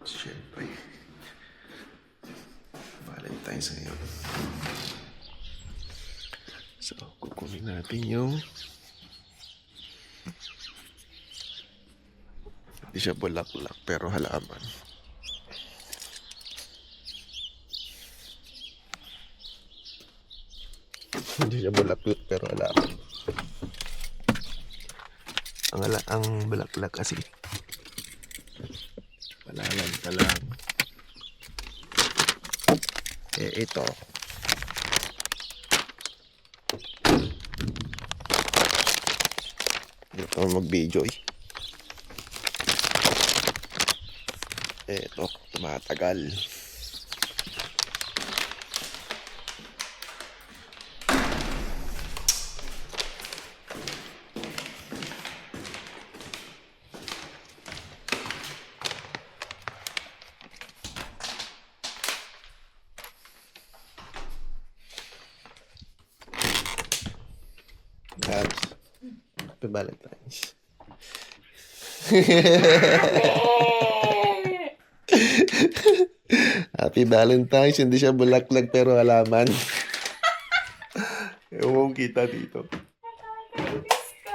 Siyempre, Valentine's ngayon. So, kukunin natin yung hindi siya bulaklak pero halaman. Hindi siya bulaklak pero halaman. Ang bulaklak kasi palalan pa lang. Ito. Ito mag-video eh. Ito, tumatagal. Happy Valentine's. Happy Valentine's. Hindi siya bulaklak pero halaman. Ewan mong kita dito. Nakakainis ka.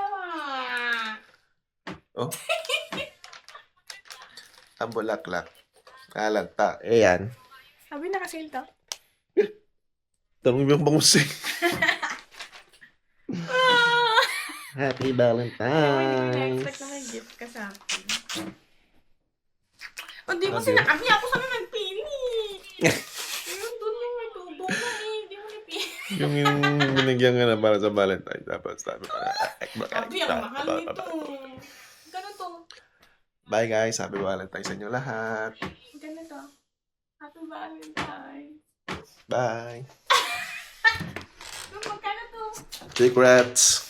Oh. Ang bulaklak. Kalagta. Yan. Sabi na kasi ito. Tanong yung bangus eh. Happy Valentine's. Na-expect na may gift ka sa akin. O di mo sinabi ako sa mga nagpili. Yung doon yung may tubo ka eh. Di mo napili. yung binigyan ka na para sa Valentine's. Tapos sabi pa Sabi, ang mahal nito. Ganun to. Bye guys. Happy Valentine's sa inyo lahat. Ganun to. Happy Valentine's. Bye. Magkano to? Secrets.